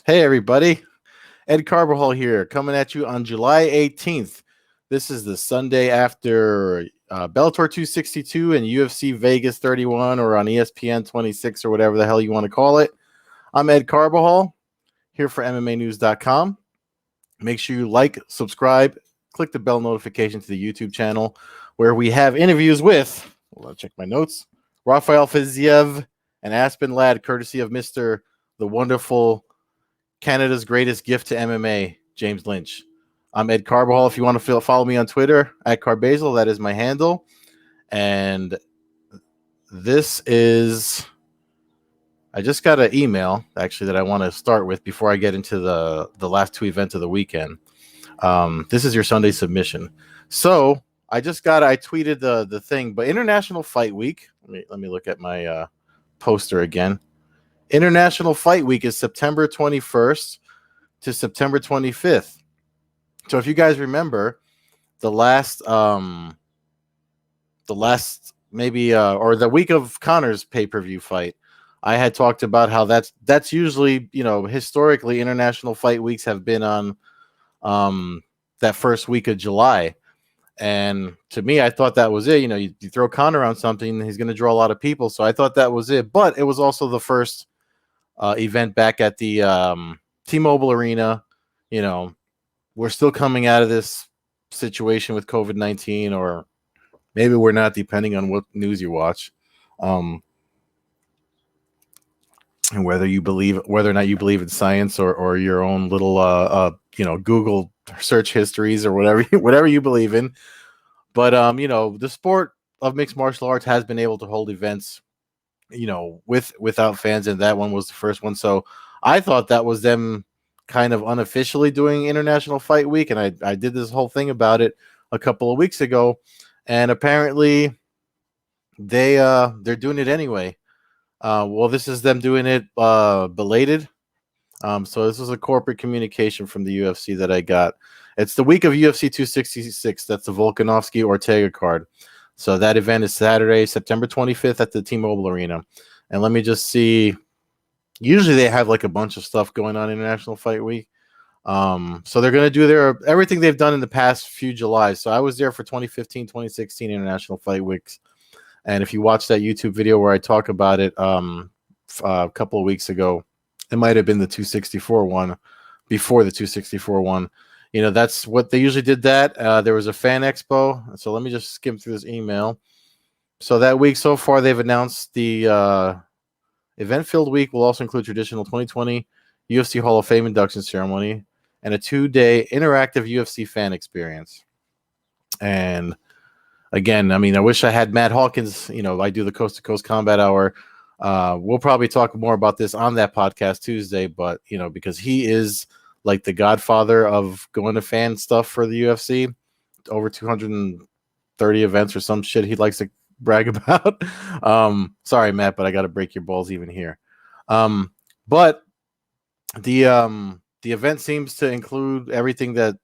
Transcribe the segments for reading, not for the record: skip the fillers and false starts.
Hey, everybody. Ed Carbajal here, coming at you on July 18th. This is the Sunday after Bellator 262 and UFC Vegas 31, or on ESPN 26, or whatever the hell you want to call it. I'm Ed Carbajal, here for MMAnews.com. Make sure you like, subscribe, click the bell notification to the YouTube channel, where we have interviews with, hold on, check my notes, Rafael Fiziev and Aspen Ladd, courtesy of Mr. the Wonderful Canada's greatest gift to MMA, James Lynch. I'm Ed Carbajal. If you want to follow me on Twitter, at Carbazal, that is my handle. And this is, I just got an email, actually, that I want to start with before I get into the last two events of the weekend. This is your Sunday submission. So I tweeted the thing, but International Fight Week, let me look at my poster again. International Fight Week is September 21st to September 25th. So if you guys remember, the last maybe or the week of Conor's pay-per-view fight, I had talked about how that's usually, historically International Fight Weeks have been on that first week of July. And to me, I thought that was it. You throw Conor on something, he's going to draw a lot of people. So I thought that was it. But it was also the first event back at the T-Mobile Arena. We're still coming out of this situation with COVID-19, or maybe we're not, depending on what news you watch, and whether or not you believe in science or your own little Google search histories or whatever you believe in. But the sport of mixed martial arts has been able to hold events without fans, and that one was the first one. So I thought that was them kind of unofficially doing International Fight Week, and I did this whole thing about it a couple of weeks ago, and apparently they're doing it anyway. Well, this is them doing it belated. So this is a corporate communication from the UFC that I got. It's the week of UFC 266. That's the Volkanovski Ortega card. So that event is Saturday, September 25th at the T-Mobile Arena. And let me just see. Usually they have like a bunch of stuff going on International Fight Week. So they're going to do everything they've done in the past few Julys. So I was there for 2015, 2016 International Fight Weeks. And if you watch that YouTube video where I talk about it a couple of weeks ago, it might have been the 264 one, before the 264 one. That's what they usually did that. There was a fan expo. So let me just skim through this email. So that week so far, they've announced the event-filled week will also include traditional 2020 UFC Hall of Fame induction ceremony and a 2-day interactive UFC fan experience. And again, I wish I had Matt Hawkins. I do the Coast to Coast Combat Hour. We'll probably talk more about this on that podcast Tuesday, but because he is like the godfather of going to fan stuff for the UFC, over 230 events or some shit he likes to brag about. Sorry, Matt, but I got to break your balls even here. But the event seems to include everything that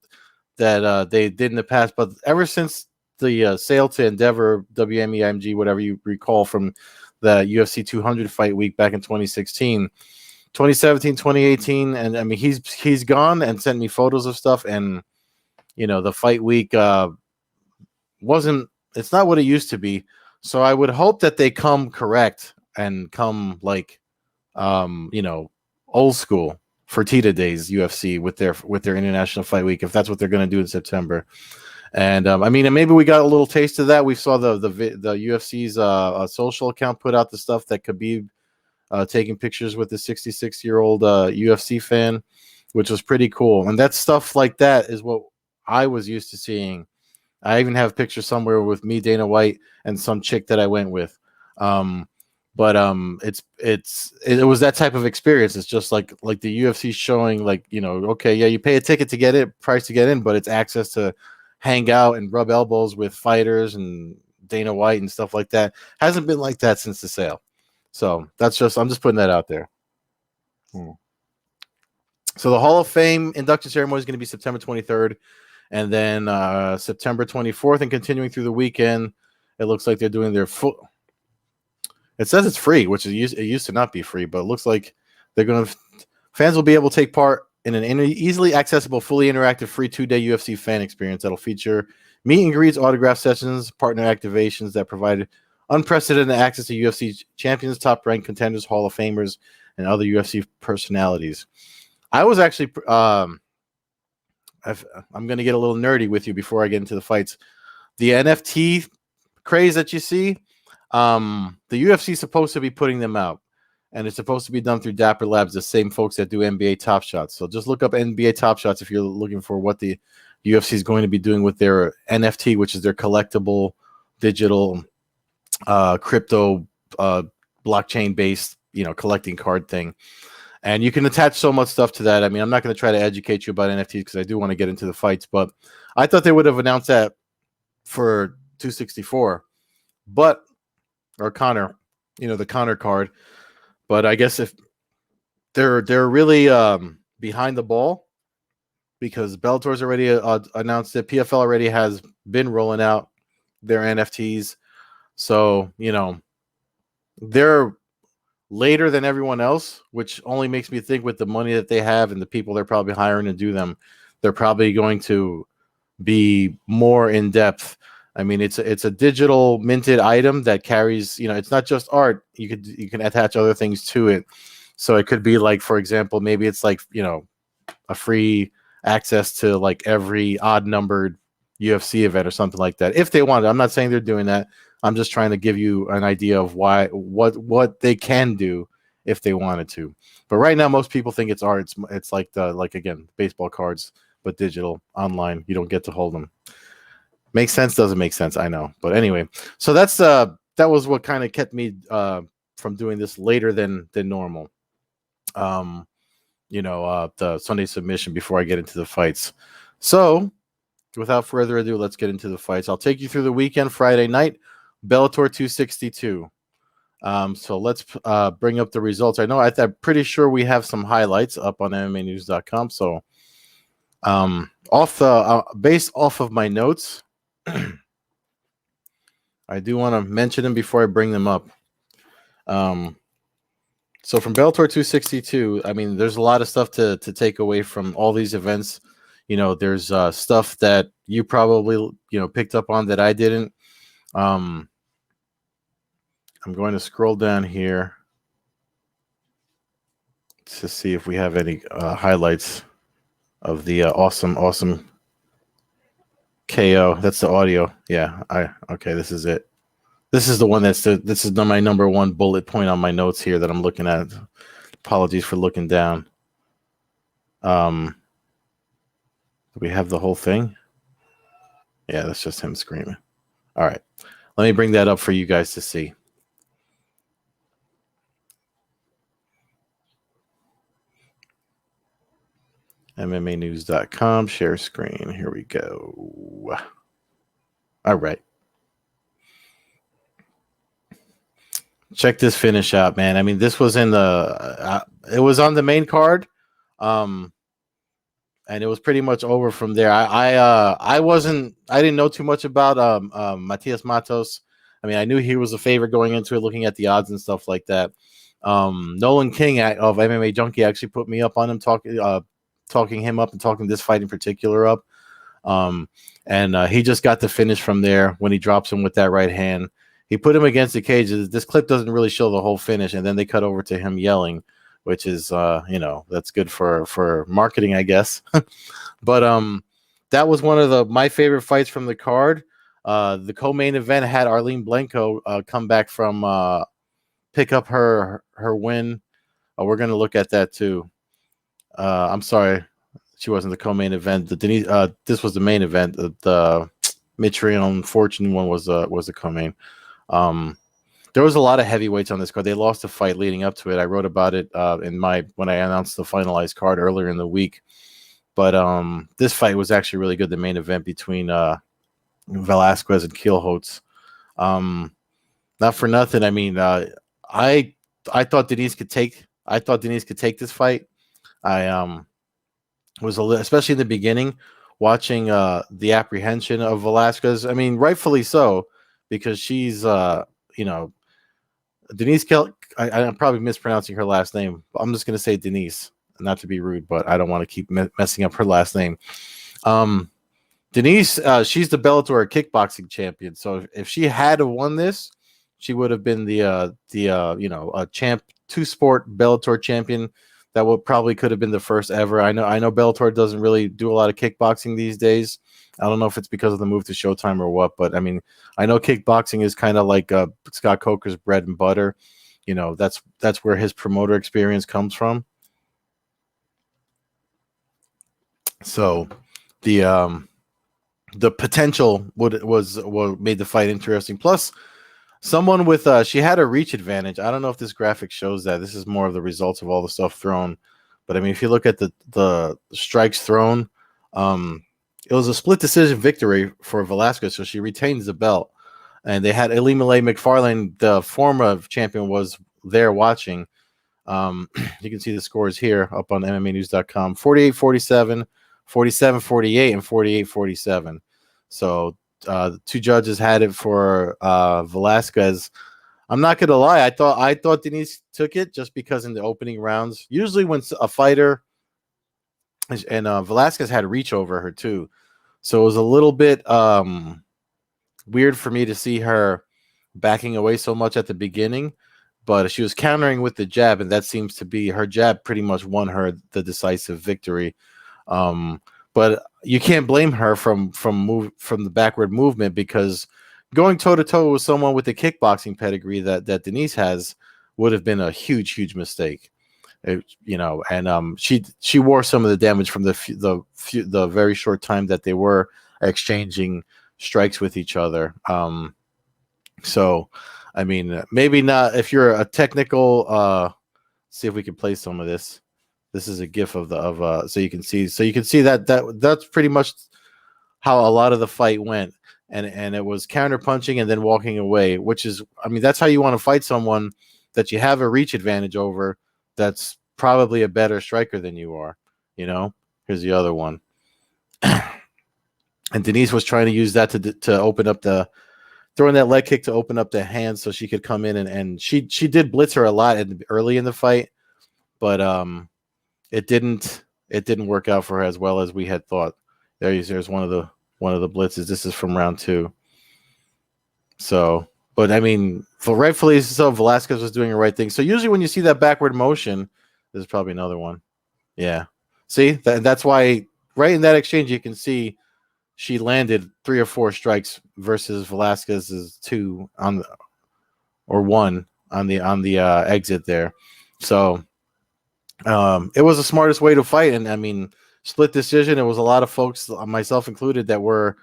they did in the past, but ever since the sale to Endeavor, WME, IMG, whatever you recall from the UFC 200 fight week back in 2016, 2017, 2018, and he's gone and sent me photos of stuff, and the fight week it's not what it used to be. So I would hope that they come correct and come like old school Fertitta days UFC with their International Fight Week, if that's what they're going to do in September. And and maybe we got a little taste of that. We saw the UFC's social account put out the stuff that Khabib taking pictures with the 66-year-old UFC fan, which was pretty cool. And that stuff like that is what I was used to seeing. I even have pictures somewhere with me, Dana White, and some chick that I went with. But it was that type of experience. It's just like the UFC showing, okay, yeah, you pay a ticket to get it, price to get in, but it's access to hang out and rub elbows with fighters and Dana White and stuff like that. Hasn't been like that since the sale. So I'm just putting that out there. So the Hall of Fame induction ceremony is going to be September 23rd, and then September 24th, and continuing through the weekend. It looks like they're doing their full. It says it's free, which it used to not be free, but it looks like Fans will be able to take part in an easily accessible, fully interactive, free 2-day UFC fan experience that'll feature meet and greets, autograph sessions, partner activations that provide unprecedented access to UFC champions, top-ranked contenders, Hall of Famers, and other UFC personalities. I was actually, I'm going to get a little nerdy with you before I get into the fights. The NFT craze that you see, the UFC is supposed to be putting them out, and it's supposed to be done through Dapper Labs, the same folks that do NBA Top Shots. So just look up NBA Top Shots if you're looking for what the UFC is going to be doing with their NFT, which is their collectible digital crypto blockchain-based, collecting card thing. And you can attach so much stuff to that. I mean, I'm not going to try to educate you about NFTs because I do want to get into the fights, but I thought they would have announced that for 264, or Connor, the Connor card. But I guess if they're really behind the ball, because Bellator's already announced it, PFL already has been rolling out their NFTs, so they're later than everyone else, which only makes me think with the money that they have and the people they're probably hiring to do them, they're probably going to be more in depth. I mean, it's a digital minted item that carries, it's not just art. You can attach other things to it. So it could be like, for example, maybe it's like, a free access to like every odd numbered UFC event or something like that. If they want it. I'm not saying they're doing that. I'm just trying to give you an idea of what they can do if they wanted to. But right now, most people think it's art. It's like again, baseball cards, but digital, online. You don't get to hold them. Makes sense? Doesn't make sense. I know. But anyway, so that was what kind of kept me from doing this later than normal. The Sunday submission before I get into the fights. So without further ado, let's get into the fights. I'll take you through the weekend. Friday night, Bellator 262. So let's bring up the results. I'm pretty sure we have some highlights up on MMAnews.com. So based off of my notes, I do want to mention them before I bring them up. So from Bellator 262, I mean, there's a lot of stuff to take away from all these events. There's stuff that you probably, picked up on that I didn't. I'm going to scroll down here to see if we have any highlights of the awesome KO. That's the audio. Yeah. Okay. This is it. This is the one this is my number one bullet point on my notes here that I'm looking at. Apologies for looking down. Do we have the whole thing? Yeah, that's just him screaming. All right. Let me bring that up for you guys to see. MMAnews.com, share screen. Here we go. All right. Check this finish out, man. I mean, this was in it was on the main card. And it was pretty much over from there. I didn't know too much about Matias Matos. I mean, I knew he was a favorite going into it, looking at the odds and stuff like that. Nolan King of MMA Junkie actually put me up on him, talking him up and talking this fight in particular up. And he just got the finish from there when he drops him with that right hand. He put him against the cage. This clip doesn't really show the whole finish, and then they cut over to him yelling, which is that's good for marketing, I guess. But that was one of my favorite fights from the card. The co-main event had Arlene Blanco come back from pick up her win. We're going to look at that too. I'm sorry, she wasn't the co-main event. This was the main event. The Mitrione Fortune one was the co-main. There was a lot of heavyweights on this card. They lost a fight leading up to it. I wrote about it when I announced the finalized card earlier in the week. But this fight was actually really good. The main event between Velasquez and Kielholtz. Not for nothing. I mean, I thought Denise could take. I thought Denise could take this fight. I was especially in the beginning, watching the apprehension of Velasquez. I mean, rightfully so, because she's Denise Kel. I'm probably mispronouncing her last name. I'm just gonna say Denise, not to be rude, but I don't want to keep messing up her last name. Um, Denise, she's the Bellator kickboxing champion. So if she had won this, she would have been the champ, two sport Bellator champion. That would probably could have been the first ever. I know Bellator doesn't really do a lot of kickboxing these days. I don't know if it's because of the move to Showtime or what, but I mean, I know kickboxing is kind of like Scott Coker's bread and butter. That's where his promoter experience comes from. So the potential what made the fight interesting. Plus, someone with she had a reach advantage. I don't know if this graphic shows that. This is more of the results of all the stuff thrown. But I mean, if you look at the strikes thrown, it was a split decision victory for Velasquez, so she retains the belt. And they had Elimile McFarlane, the former champion, was there watching. You can see the scores here up on MMAnews.com: 48-47, 47-48, and 48-47. So the two judges had it for Velasquez. I'm not gonna lie, I thought Denise took it just because in the opening rounds, usually when a fighter and Velasquez had reach over her too, so it was a little bit weird for me to see her backing away so much at the beginning. But she was countering with the jab, and that seems to be her jab. Pretty much won her the decisive victory. Um, but you can't blame her from the backward movement, because going toe to toe with someone with the kickboxing pedigree that Denise has would have been a huge mistake. And she wore some of the damage from the very short time that they were exchanging strikes with each other. So, I mean, maybe not if you're a technical. See if we can play some of this. This is a GIF of so you can see that's pretty much how a lot of the fight went, and it was counter punching and then walking away, which is, I mean, that's how you want to fight someone that you have a reach advantage over. That's probably a better striker than you are. Here's the other one, and Denise was trying to use that to open up throwing that leg kick to open up the hands so she could come in, and she did blitz her a lot early in the fight, but it didn't work out for her as well as we had thought. There's one of the blitzes. This is from round 2. So, but I mean, rightfully so, Velasquez was doing the right thing. So usually when you see that backward motion, there's probably another one. Yeah. See, that's why right in that exchange you can see she landed 3 or 4 strikes versus Velasquez's 2 or 1 on the exit there. So it was the smartest way to fight, and I mean, split decision. It was a lot of folks, myself included, that weren't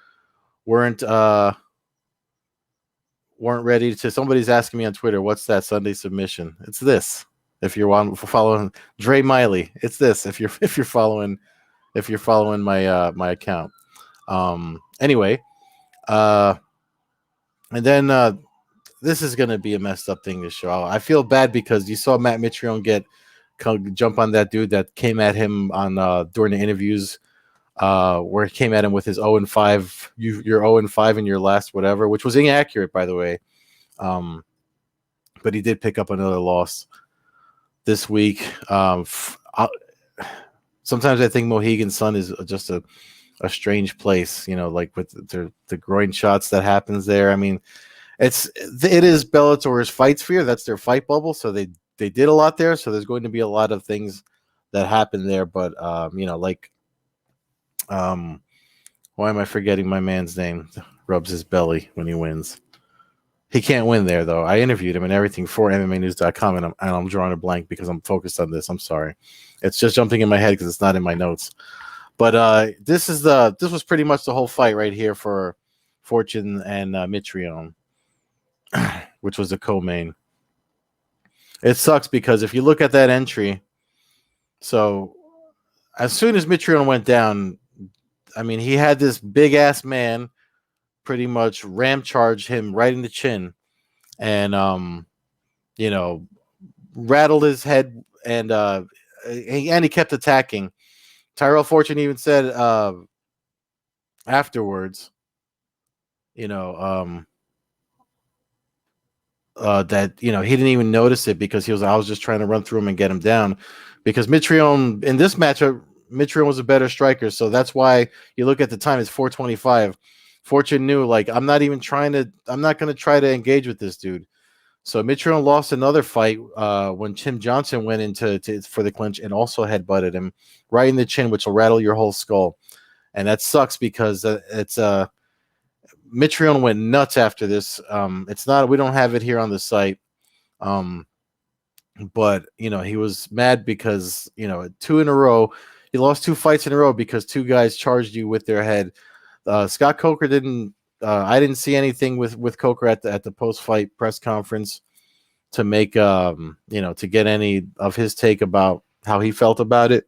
ready to. Somebody's asking me on Twitter, "What's that Sunday submission?" It's this. If you're following Dre Miley, it's this. If you're following my account. Anyway, and then this is going to be a messed up thing to show. I feel bad because you saw Matt Mitrione jump on that dude that came at him on during the interviews, where he came at him with his 0-5. You're 0-5 in your last whatever, which was inaccurate, by the way. But he did pick up another loss this week. Sometimes I think Mohegan Sun is just a strange place, like with the groin shots that happens there. I mean, it is Bellator's fight sphere. That's their fight bubble. So they did a lot there. So there's going to be a lot of things that happen there. But why am I forgetting my man's name? Rubs his belly when he wins. He can't win there, though. I interviewed him and everything for MMAnews.com, and I'm drawing a blank because I'm focused on this. I'm sorry. It's just jumping in my head because it's not in my notes. But this was pretty much the whole fight right here for Fortune and Mitrione, which was the co-main. It sucks because if you look at that entry, so as soon as Mitrione went down, I mean, he had this big ass man pretty much ram charge him right in the chin, and rattled his head, and he kept attacking. Tyrell Fortune even said afterwards, that he didn't even notice it because I was just trying to run through him and get him down, because Mitrione in this matchup, Mitrione was a better striker, so that's why you look at the time, it's 4:25. Fortune knew, like, I'm not going to try to engage with this dude. So Mitrione lost another fight when Tim Johnson went for the clinch and also headbutted him right in the chin, which will rattle your whole skull, and that sucks because it's Mitrione went nuts after this. It's not, we don't have it here on the site, but he was mad because 2 in a row, he lost 2 fights in a row because 2 guys charged you with their head. Scott Coker didn't. I didn't see anything with Coker at the post fight press conference to make to get any of his take about how he felt about it,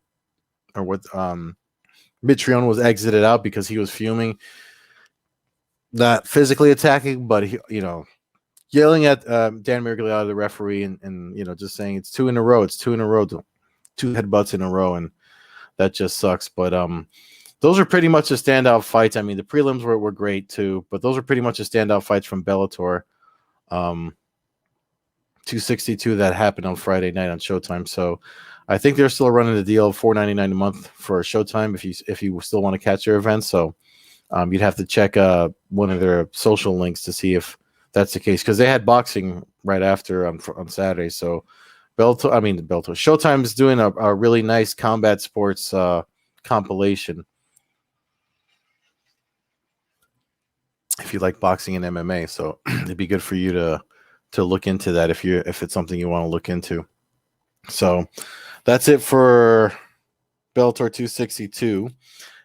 or what. Mitrione was exited out because he was fuming, not physically attacking, but he, yelling at Dan Miragliotta, the referee, and just saying it's 2 in a row. It's 2 in a row, 2 headbutts in a row, and that just sucks. But those are pretty much the standout fights. I mean, the prelims were great too, but those are pretty much the standout fights from Bellator 262 that happened on Friday night on Showtime. So I think they're still running the deal of $4.99 a month for Showtime if you still want to catch their events. So you'd have to check one of their social links to see if that's the case, because they had boxing right after on Saturday. So Bellator, Showtime is doing a really nice combat sports compilation. If you like boxing and MMA, so it'd be good for you to look into that if it's something you want to look into. So that's it for Bellator 262,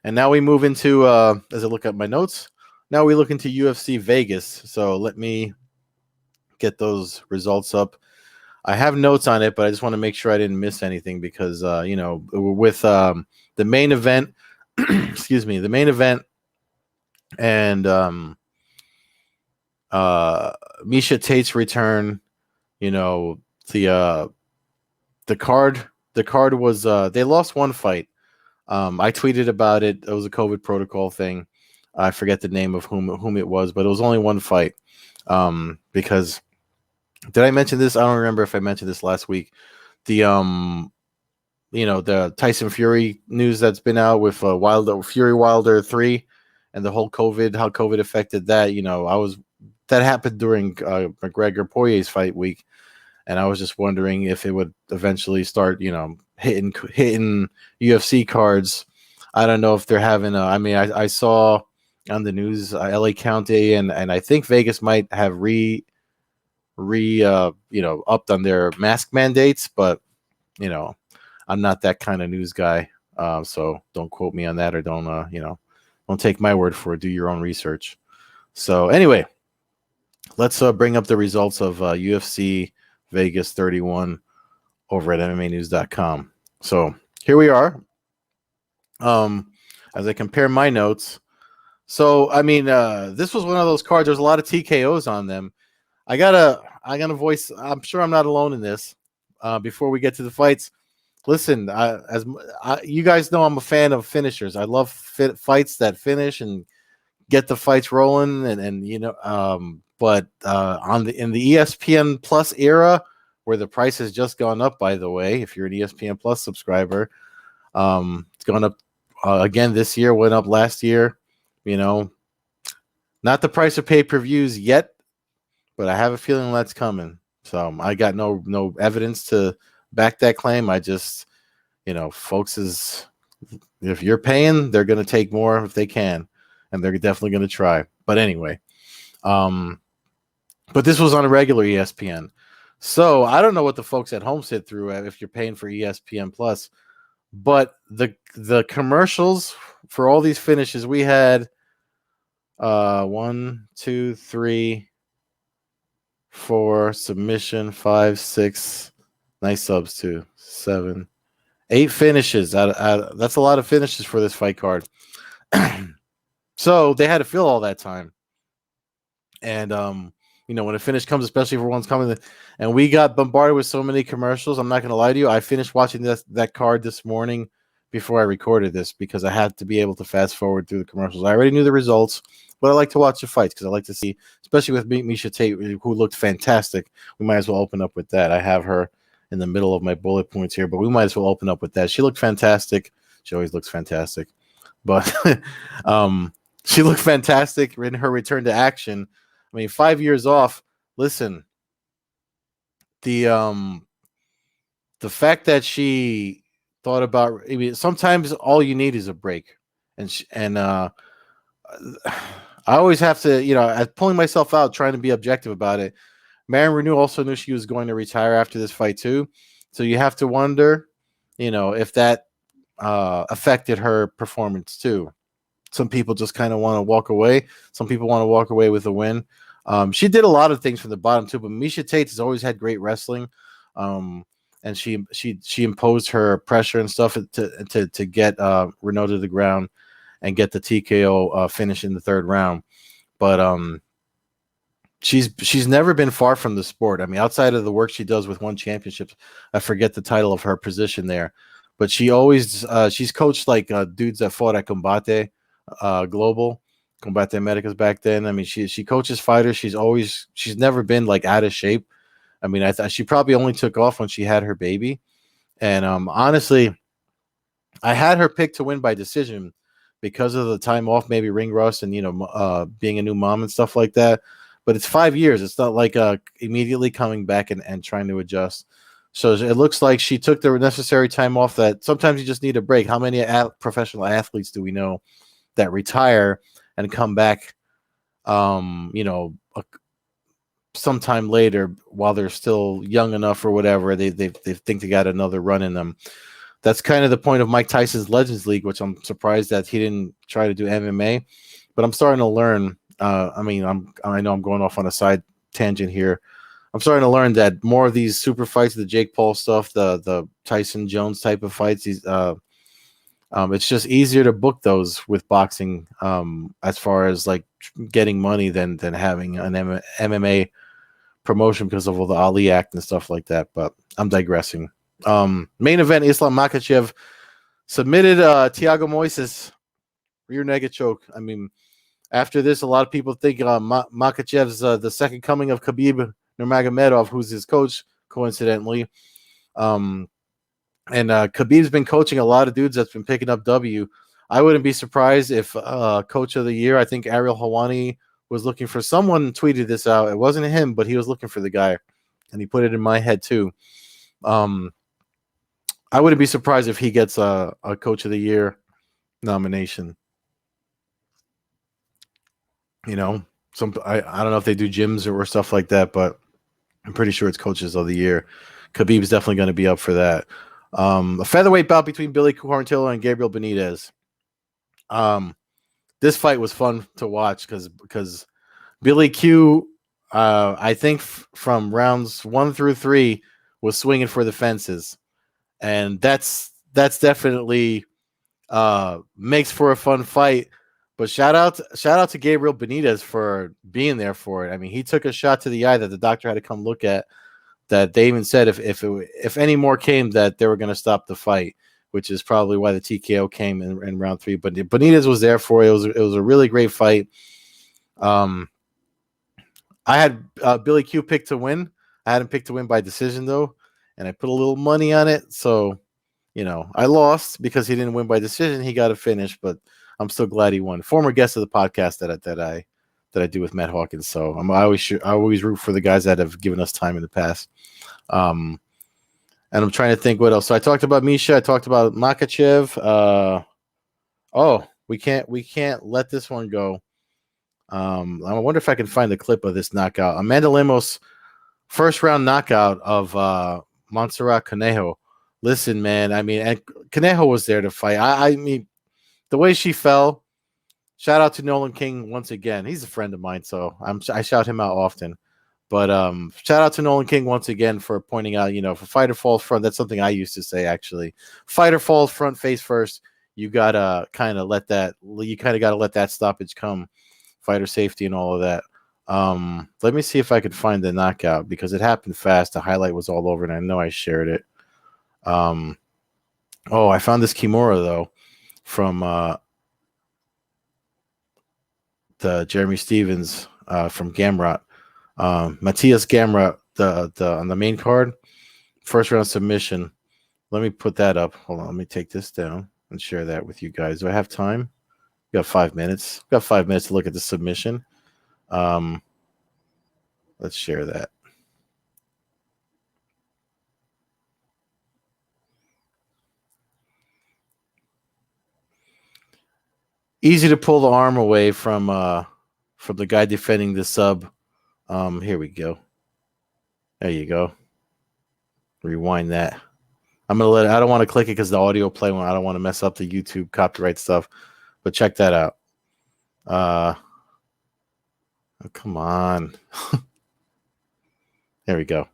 and now we move into as I look at my notes. Now we look into UFC Vegas. So let me get those results up. I have notes on it, but I just want to make sure I didn't miss anything because with the main event, excuse me, the main event, and Misha Tate's return. The card was they lost one fight. I tweeted about it. It was a COVID protocol thing. I forget the name of whom it was, but it was only one fight. Because did I mention this? I don't remember if I mentioned this last week. The the Tyson Fury news that's been out with Fury Wilder 3 and the whole COVID, how COVID affected that. That happened during McGregor Poirier's fight week, and I was just wondering if it would eventually start, hitting UFC cards. I don't know if they're having I saw on the news LA County and I think Vegas might have upped on their mask mandates, but I'm not that kind of news guy, so don't quote me on that, or don't take my word for it. Do your own research. So anyway, let's bring up the results of UFC Vegas 31 over at MMAnews.com. So here we are. As I compare my notes. So this was one of those cards. There's a lot of TKOs on them. I gotta voice. I'm sure I'm not alone in this. Before we get to the fights, listen. You guys know, I'm a fan of finishers. I love fights that finish and get the fights rolling, but in the ESPN Plus era, where the price has just gone up, by the way, if you're an ESPN Plus subscriber, it's gone up again this year, went up last year. Not the price of pay-per-views yet, but I have a feeling that's coming. So I got no evidence to back that claim. I just, folks, if you're paying, they're going to take more if they can, and they're definitely going to try. But anyway, but this was on a regular ESPN. So I don't know what the folks at home sit through if you're paying for ESPN Plus, but the commercials for all these finishes, we had 1, 2, 3, 4 submission, 5, 6, nice subs too, 7, 8 finishes. That's a lot of finishes for this fight card. So they had to fill all that time, and when a finish comes, especially if one's coming, and we got bombarded with so many commercials. I'm not going to lie to you. I finished watching that card this morning before I recorded this because I had to be able to fast forward through the commercials. I already knew the results, but I like to watch the fights because I like to see, especially with Misha Tate, who looked fantastic. We might as well open up with that. I have her in the middle of my bullet points here, but we might as well open up with that. She looked fantastic. She always looks fantastic, but she looked fantastic in her return to action. I mean, 5 years off. Listen, the fact that she thought about, I mean, sometimes all you need is a break, and I always have to, pulling myself out, trying to be objective about it. Marion Renew also knew she was going to retire after this fight too, so you have to wonder, if that affected her performance too. Some people just kind of want to walk away. Some people want to walk away with a win. She did a lot of things from the bottom too, but Misha Tate has always had great wrestling, and she imposed her pressure and stuff to get Renault to the ground and get the TKO finish in the third round. But she's never been far from the sport. I mean, outside of the work she does with one championship, I forget the title of her position there, but she's coached like dudes that fought at Combate Global, Combate Americas back then. I mean, she coaches fighters. She's never been like out of shape. I mean, she probably only took off when she had her baby, and honestly, I had her picked to win by decision because of the time off, maybe ring rust, and being a new mom and stuff like that. But it's 5 years. It's not like immediately coming back and trying to adjust. So it looks like she took the necessary time off. That sometimes you just need a break. How many professional athletes do we know that retire and come back, sometime later while they're still young enough or whatever, they think they got another run in them. That's kind of the point of Mike Tyson's Legends League, which I'm surprised that he didn't try to do MMA. But I'm starting to learn. I know I'm going off on a side tangent here. I'm starting to learn that more of these super fights, the Jake Paul stuff, the Tyson Jones type of fights, it's just easier to book those with boxing, as far as like getting money than having an MMA promotion because of all the Ali Act and stuff like that. But I'm digressing. Main event: Islam Makhachev submitted Thiago Moises rear naked choke. I mean, after this, a lot of people think Makhachev's the second coming of Khabib Nurmagomedov, who's his coach, coincidentally. And Khabib's been coaching a lot of dudes that's been picking up W. I wouldn't be surprised if Coach of the Year, I think Ariel Helwani was looking for someone, tweeted this out. It wasn't him, but he was looking for the guy, and he put it in my head too. I wouldn't be surprised if he gets a Coach of the Year nomination. I don't know if they do gyms or stuff like that, but I'm pretty sure it's Coaches of the Year. Khabib's definitely going to be up for that. A featherweight bout between Billy Quarantillo and Gabriel Benitez. This fight was fun to watch because Billy Q, I think from rounds 1 through 3, was swinging for the fences, and that's definitely makes for a fun fight. But shout out to Gabriel Benitez for being there for it. I mean, he took a shot to the eye that the doctor had to come look at. That they even said if any more came, that they were going to stop the fight, which is probably why the TKO came in round 3. But Benitez was there for it. It was a really great fight. I had Billy Q picked to win. I had him picked to win by decision though, and I put a little money on it. So, I lost because he didn't win by decision. He got a finish, but I'm still glad he won. Former guest of the podcast that I do with Matt Hawkins. So I always root for the guys that have given us time in the past. And I'm trying to think what else. So I talked about Misha. I talked about Makhachev. We can't let this one go. I wonder if I can find the clip of this knockout. Amanda Lemos' first round knockout of Montserrat Conejo. Listen, man. I mean, and Conejo was there to fight. I mean, the way she fell. Shout out to Nolan King once again. He's a friend of mine, so I shout him out often. But shout out to Nolan King once again for pointing out, if a fighter falls front, that's something I used to say actually. Fighter falls front face first, you gotta kind of let that stoppage come. Fighter safety and all of that. Let me see if I could find the knockout because it happened fast. The highlight was all over, and I know I shared it. Oh, I found this Kimura though from the Jeremy Stevens from Gamrot. Matthias Gamrot, the on the main card, first round submission. Let me put that up. Hold on, let me take this down and share that with you guys. Do I have time? Got 5 minutes. Got 5 minutes to look at the submission. Um, let's share that. Easy to pull the arm away from the guy defending the sub. Here we go. There you go. Rewind that. I'm gonna let it, I don't want to click it because the audio play one. I don't want to mess up the YouTube copyright stuff. But check that out. Oh, come on. There we go.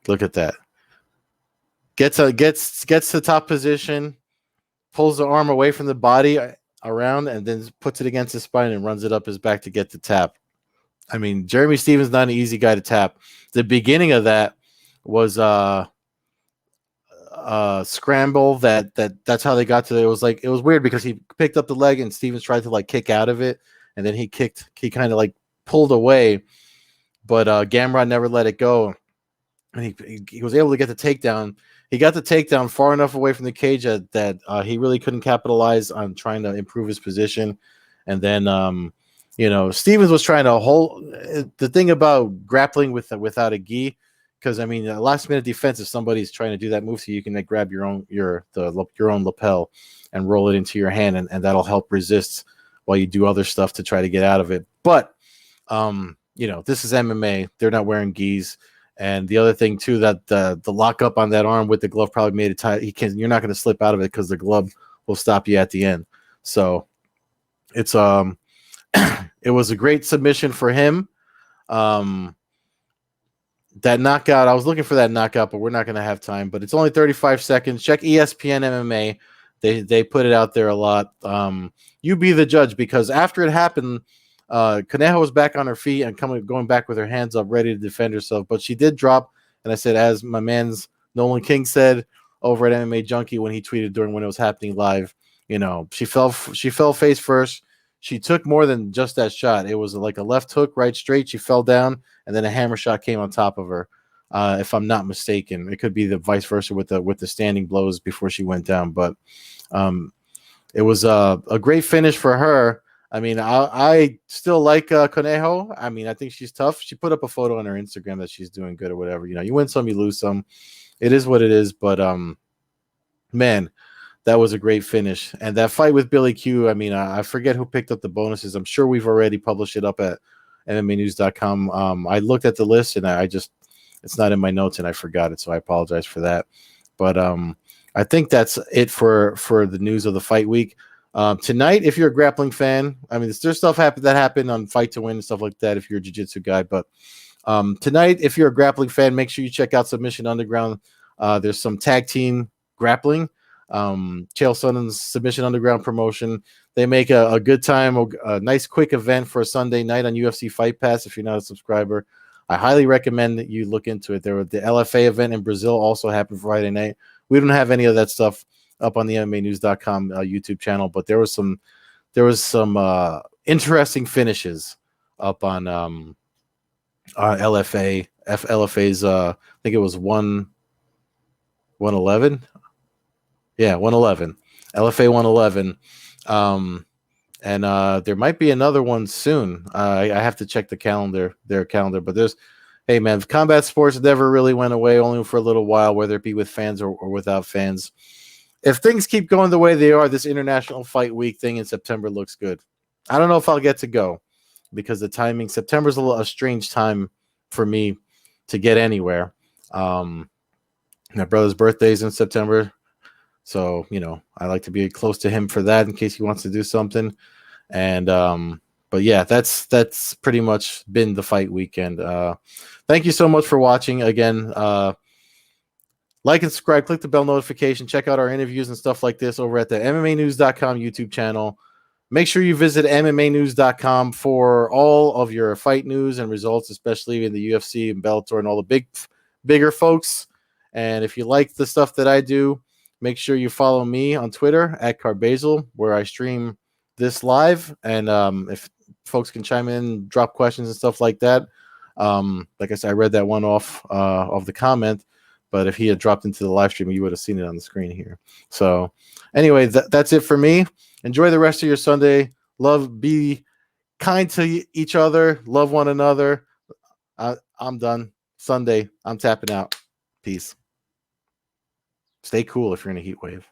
Look at that. Gets to top position, pulls the arm away from the body around, and then puts it against his spine and runs it up his back to get the tap. I mean, Jeremy Stevens not an easy guy to tap. The beginning of that was scramble that's how they got to it. It was weird because he picked up the leg and Stevens tried to like kick out of it, and then he kind of like pulled away, but Gamrot never let it go, and he was able to get the takedown. He got the takedown far enough away from the cage that he really couldn't capitalize on trying to improve his position. And then Stevens was trying to hold the thing about grappling without a gi, because I mean, last minute defense, if somebody's trying to do that move to you, you can like, grab your own lapel and roll it into your hand, and that'll help resist while you do other stuff to try to get out of it. But this is MMA; they're not wearing gis. And the other thing too, that the lockup on that arm with the glove probably made it tight. You're not going to slip out of it because the glove will stop you at the end. So it's it was a great submission for him. That knockout, I was looking for that knockout, but we're not going to have time. But it's only 35 seconds. Check ESPN MMA. They put it out there a lot. You be the judge, because after it happened, Conejo was back on her feet and going back with her hands up, ready to defend herself. But she did drop. And I said, as my man's Nolan King said over at MMA Junkie when he tweeted when it was happening live, she fell face first. She took more than just that shot. It was like a left hook, right straight. She fell down, and then a hammer shot came on top of her. If I'm not mistaken, it could be the vice versa with the standing blows before she went down. But it was a great finish for her. I mean, I still like Conejo. I mean, I think she's tough. She put up a photo on her Instagram that she's doing good or whatever. You win some, you lose some. It is what it is. But man, that was a great finish. And that fight with Billy Q, I mean, I forget who picked up the bonuses. I'm sure we've already published it up at MMAnews.com. I looked at the list and it's not in my notes and I forgot it. So I apologize for that. But I think that's it for the news of the fight week. Tonight, if you're a grappling fan, I mean, there's stuff that happened on Fight to Win and stuff like that if you're a jiu-jitsu guy. But tonight, if you're a grappling fan, make sure you check out Submission Underground. There's some tag team grappling. Chael Sonnen's Submission Underground promotion. They make a good time, a nice quick event for a Sunday night on UFC Fight Pass. If you're not a subscriber, I highly recommend that you look into it. The LFA event in Brazil also happened Friday night. We don't have any of that stuff up on the MMAnews.com YouTube channel, but there was some interesting finishes up on LFA. LFA's I think it was 111. Yeah, 111. LFA 111. And there might be another one soon. I have to check their calendar. But hey man, combat sports never really went away, only for a little while, whether it be with fans or without fans. If things keep going the way they are, this International Fight Week thing in September looks good. I don't know if I'll get to go because the timing, September's a strange time for me to get anywhere. My brother's birthday is in September. So, I like to be close to him for that in case he wants to do something. And, but yeah, that's pretty much been the fight weekend. Thank you so much for watching. Again, like and subscribe, click the bell notification, check out our interviews and stuff like this over at the MMAnews.com YouTube channel. Make sure you visit MMAnews.com for all of your fight news and results, especially in the UFC and Bellator and all the bigger folks. And if you like the stuff that I do, make sure you follow me on Twitter at Carbazel, where I stream this live. And if folks can chime in, drop questions and stuff like that. Like I said, I read that one off of the comment, but if he had dropped into the live stream, you would have seen it on the screen here. So anyway, that's it for me. Enjoy the rest of your Sunday. Love, be kind to each other, love one another. I'm done. Sunday, I'm tapping out. Peace. Stay cool if you're in a heat wave.